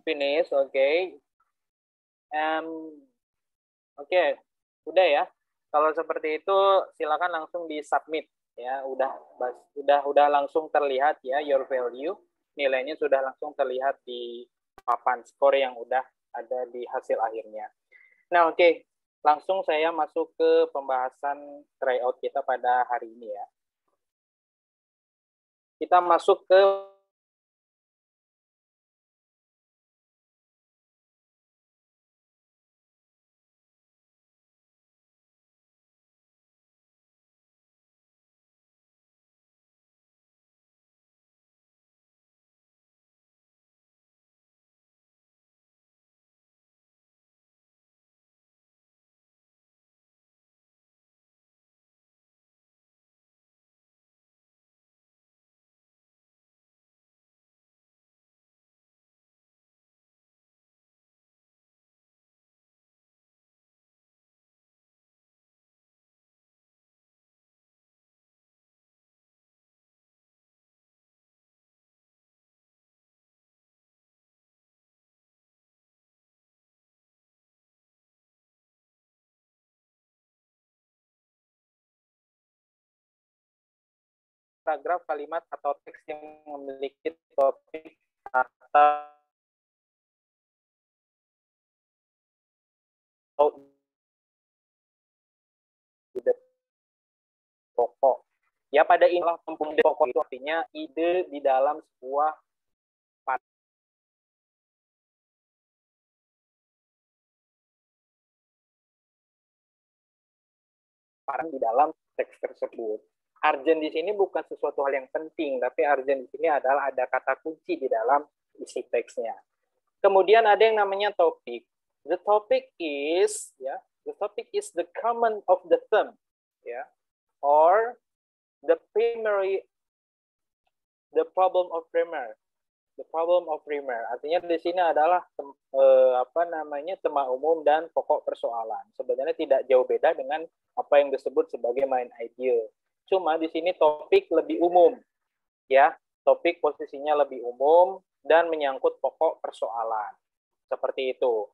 Finish, oke. Oke, udah ya. Kalau seperti itu silakan langsung di submit ya. Udah langsung terlihat ya your value. Nilainya sudah langsung terlihat di papan skor yang udah ada di hasil akhirnya. Nah, oke. Langsung saya masuk ke pembahasan tryout kita pada hari ini ya. Kita masuk ke paragraf, kalimat, atau teks yang memiliki topik atau ide pokok. Ya, pada inilah ide pokok itu artinya ide di dalam sebuah paparan di dalam teks tersebut. Urgent di sini bukan sesuatu hal yang penting, tapi urgent di sini adalah ada kata kunci di dalam isi teksnya. Kemudian ada yang namanya topik. The topic is the common of the theme, ya, or the problem of primer. The problem of primer. Artinya di sini adalah tema umum dan pokok persoalan. Sebenarnya tidak jauh beda dengan apa yang disebut sebagai main idea. Cuma di sini topik lebih umum, ya. Topik posisinya lebih umum dan menyangkut pokok persoalan. Seperti itu.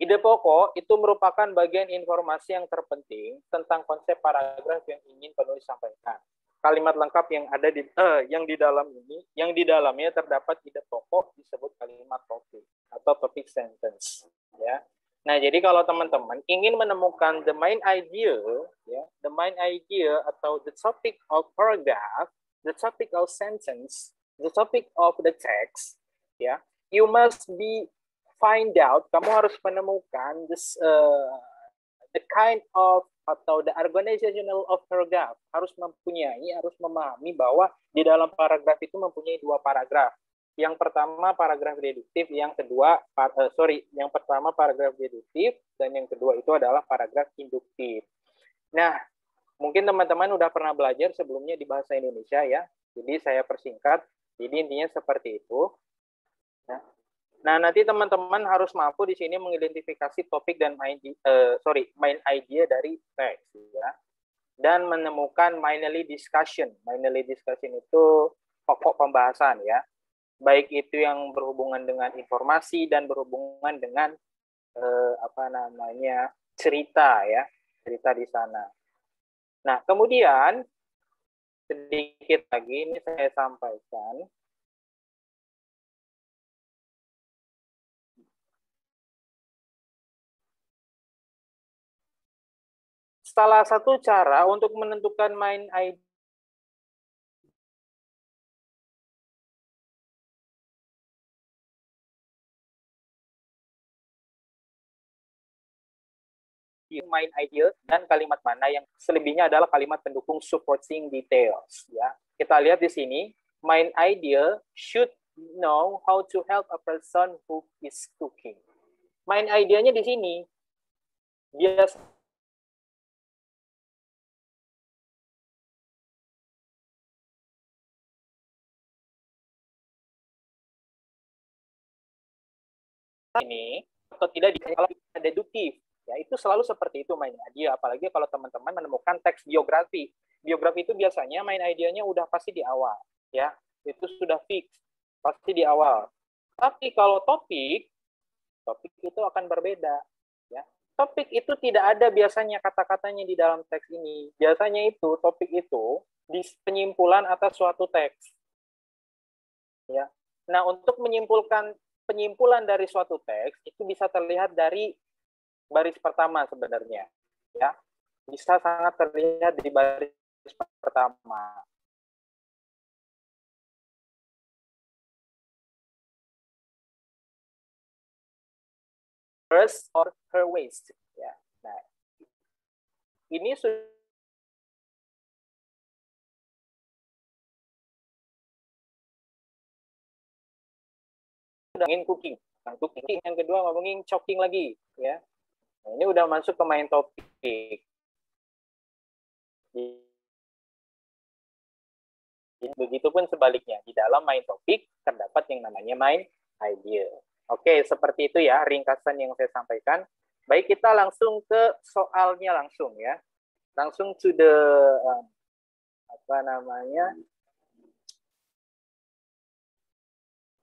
Ide pokok itu merupakan bagian informasi yang terpenting tentang konsep paragraf yang ingin penulis sampaikan. Kalimat lengkap yang di dalamnya terdapat ide pokok disebut kalimat topik atau topic sentence, ya. Nah, jadi kalau teman-teman ingin menemukan the main idea, ya, the main idea atau the topic of paragraph, the topic of sentence, the topic of the text, ya, you must find out, kamu harus menemukan the kind of atau the organizational of paragraph, harus memahami bahwa di dalam paragraf itu mempunyai dua paragraf. Yang pertama paragraf deduktif, yang pertama paragraf deduktif dan yang kedua itu adalah paragraf induktif. Nah, mungkin teman-teman udah pernah belajar sebelumnya di bahasa Indonesia ya. Jadi saya persingkat. Jadi intinya seperti itu. Nah, nanti teman-teman harus mampu di sini mengidentifikasi topik dan main idea dari teks ya. Dan menemukan mainly discussion. Mainly discussion itu pokok pembahasan ya. Baik itu yang berhubungan dengan informasi dan berhubungan dengan cerita ya, cerita di sana. Nah, kemudian sedikit lagi ini saya sampaikan. Salah satu cara untuk menentukan main idea dan kalimat mana yang selebihnya adalah kalimat pendukung supporting details ya. Kita lihat di sini, main idea should know how to help a person who is cooking. Main idenya di sini dia ini atau tidak kalau deduktif ya, itu selalu seperti itu main idea. Apalagi kalau teman-teman menemukan teks biografi itu biasanya main idenya udah pasti di awal ya, itu sudah fix pasti di awal. Tapi kalau topik itu akan berbeda. Ya. Topik itu tidak ada biasanya kata-katanya di dalam teks ini. Biasanya itu topik itu di penyimpulan atas suatu teks. Ya. Nah, untuk menyimpulkan penyimpulan dari suatu teks itu bisa terlihat dari baris pertama sebenarnya. Ya. Bisa sangat terlihat di baris pertama. Hers or her waist. Ya. Nah, ini sudah ngomongin cooking. Nah, cooking yang kedua ngomongin choking lagi, ya. Nah, ini udah masuk ke main topik. Begitupun sebaliknya, di dalam main topik terdapat yang namanya main idea. Oke, seperti itu ya ringkasan yang saya sampaikan. Baik, kita langsung ke soalnya langsung ya. Langsung to the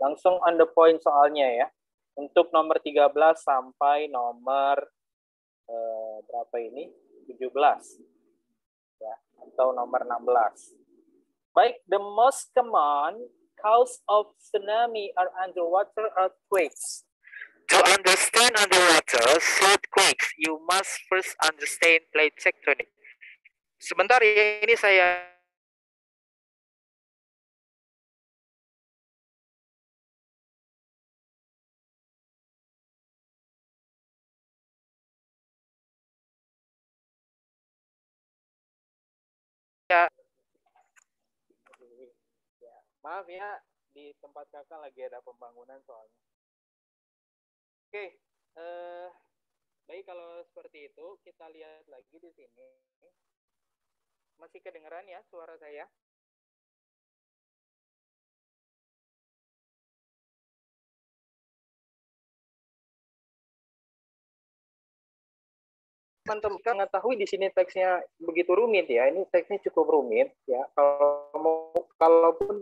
langsung on the point soalnya ya. Untuk nomor 13 sampai nomor berapa ini? 17. Ya, atau nomor 16. Baik, the most common cause of tsunami are underwater earthquakes. To understand underwater earthquakes, you must first understand plate tectonic. Sebentar ya, ini saya maaf ya, di tempat kakak lagi ada pembangunan soalnya. Oke, baik kalau seperti itu kita lihat lagi di sini. Masih kedengeran ya suara saya? Teman-teman mengetahui di sini teksnya begitu rumit ya. Ini teksnya cukup rumit ya. Kalaupun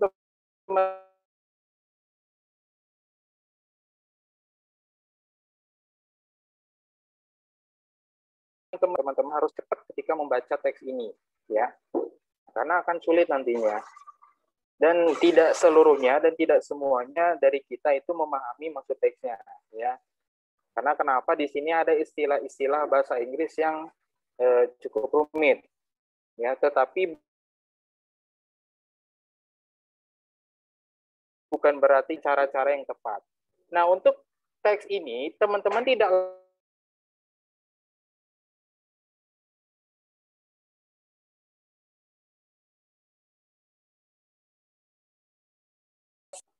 teman-teman harus cepat ketika membaca teks ini ya. Karena akan sulit nantinya. Dan tidak seluruhnya dan tidak semuanya dari kita itu memahami maksud teksnya ya. Karena kenapa di sini ada istilah-istilah bahasa Inggris yang cukup rumit ya, tetapi bukan berarti cara-cara yang tepat. Nah, untuk teks ini teman-teman tidak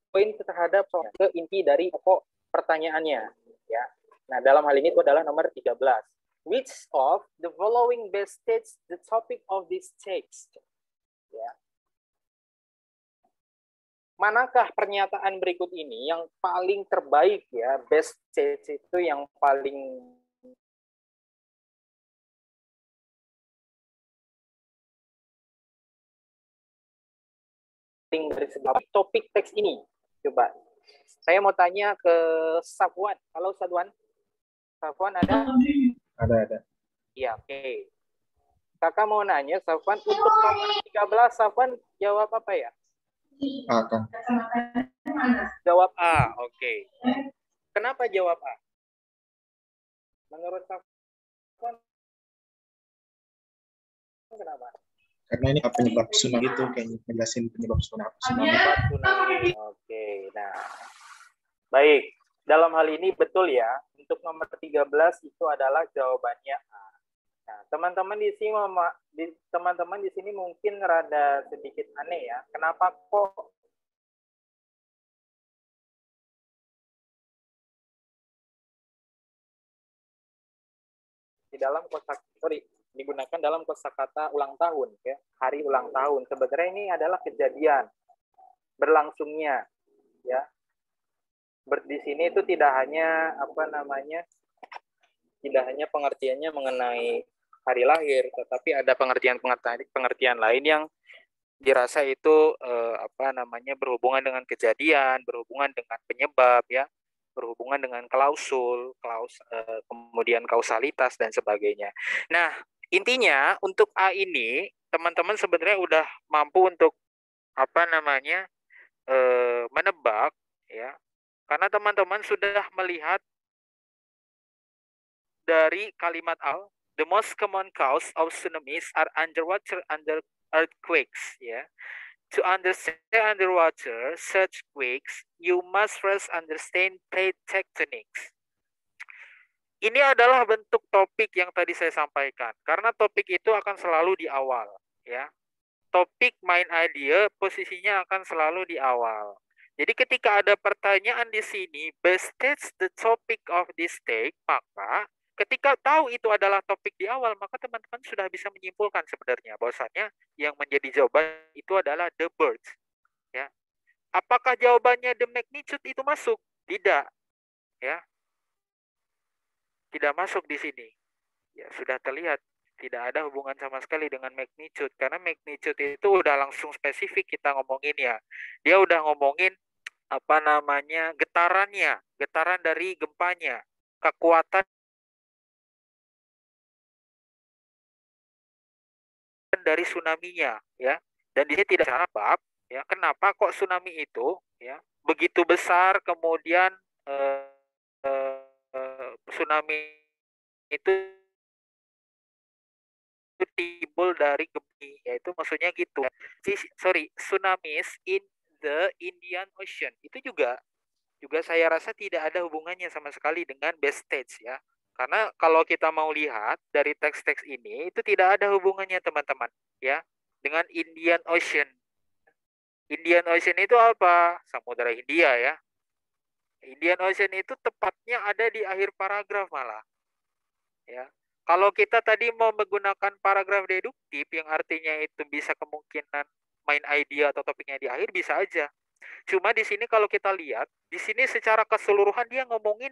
poin terhadap ke inti dari pokok pertanyaannya ya. Nah, dalam hal ini itu adalah nomor 13. Which of the following best states the topic of this text? Ya. Manakah pernyataan berikut ini yang paling terbaik ya, best states itu yang paling dari segala topik teks ini? Coba. Saya mau tanya ke Safwan. Halo Safwan. Safwan ada? Ada. Iya, oke. Kakak mau nanya, Safwan, untuk nomor 13, Safwan jawab apa ya? A, Kak. Jawab A, oke. Kenapa jawab A? Menurut Safwan, kenapa? Karena ini penyebab tsunami itu, kayaknya ngejelasin penyebab tsunami. Penyebab tsunami, oke. Nah, baik. Dalam hal ini betul ya, untuk nomor 13 itu adalah jawabannya A. Nah, teman-teman di sini mungkin rada sedikit aneh ya. Kenapa kok di dalam digunakan dalam kosakata ulang tahun ya, hari ulang tahun. Sebenarnya ini adalah kejadian berlangsungnya ya. Di sini itu tidak hanya tidak hanya pengertiannya mengenai hari lahir, tetapi ada pengertian lain yang dirasa itu apa namanya berhubungan dengan kejadian, berhubungan dengan penyebab ya, berhubungan dengan kemudian kausalitas dan sebagainya. Nah, intinya untuk A ini teman-teman sebenarnya udah mampu untuk apa namanya menebak ya, karena teman-teman sudah melihat dari kalimat awal, the most common cause of tsunamis are underwater under earthquakes ya. To understand underwater such quakes, you must first understand plate tectonics. Ini adalah bentuk topik yang tadi saya sampaikan, karena topik itu akan selalu di awal ya. Topik main idea posisinya akan selalu di awal. Jadi ketika ada pertanyaan di sini, best states the topic of this take, maka ketika tahu itu adalah topik di awal, maka teman-teman sudah bisa menyimpulkan sebenarnya bahwasanya yang menjadi jawaban itu adalah the birds. Ya, apakah jawabannya the magnitude itu masuk? Tidak, ya, tidak masuk di sini. Ya, sudah terlihat tidak ada hubungan sama sekali dengan magnitude, karena magnitude itu udah langsung spesifik kita ngomongin ya. Dia udah ngomongin apa namanya getarannya, getaran dari gempanya, kekuatan dari tsunami-nya ya. Dan di sini tidak secara bab ya. Kenapa kok tsunami itu ya begitu besar, kemudian eh, tsunami itu timbul dari gempa, yaitu maksudnya gitu. Sorry, tsunamis in the Indian Ocean itu juga saya rasa tidak ada hubungannya sama sekali dengan best stage ya. Karena kalau kita mau lihat dari teks-teks ini itu tidak ada hubungannya teman-teman ya dengan Indian Ocean. Indian Ocean itu apa? Samudra Hindia ya. Indian Ocean itu tepatnya ada di akhir paragraf malah ya. Kalau kita tadi mau menggunakan paragraf deduktif yang artinya itu bisa kemungkinan main idea atau topiknya di akhir bisa aja. Cuma di sini kalau kita lihat, di sini secara keseluruhan dia ngomongin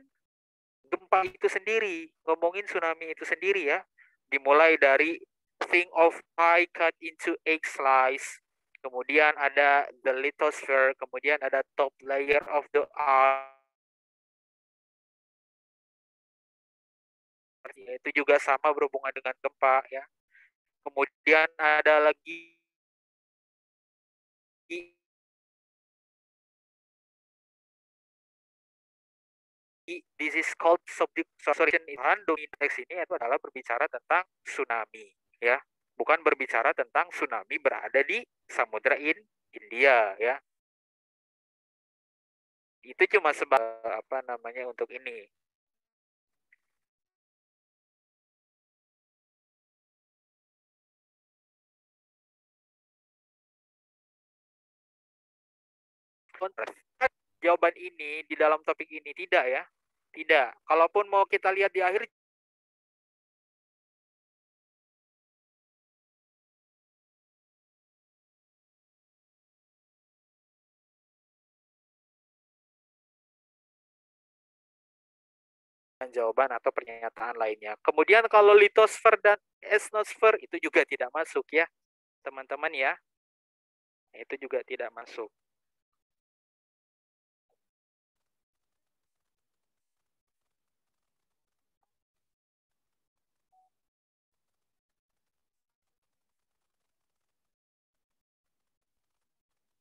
gempa itu sendiri, ngomongin tsunami itu sendiri ya. Dimulai dari think of pie cut into egg slice, kemudian ada the lithosphere, kemudian ada top layer of the earth, itu juga sama berhubungan dengan gempa ya. Kemudian ada lagi this is called subduction. Dominant teks ini itu adalah berbicara tentang tsunami ya, bukan berbicara tentang tsunami berada di Samudra India ya. Itu cuma sebab apa namanya untuk ini. Jawaban ini di dalam topik ini tidak ya. Tidak. Kalaupun mau kita lihat di akhir jawaban atau pernyataan lainnya. Kemudian kalau litosfer dan esnosfer itu juga tidak masuk ya, teman-teman ya. Itu juga tidak masuk.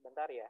Bentar ya.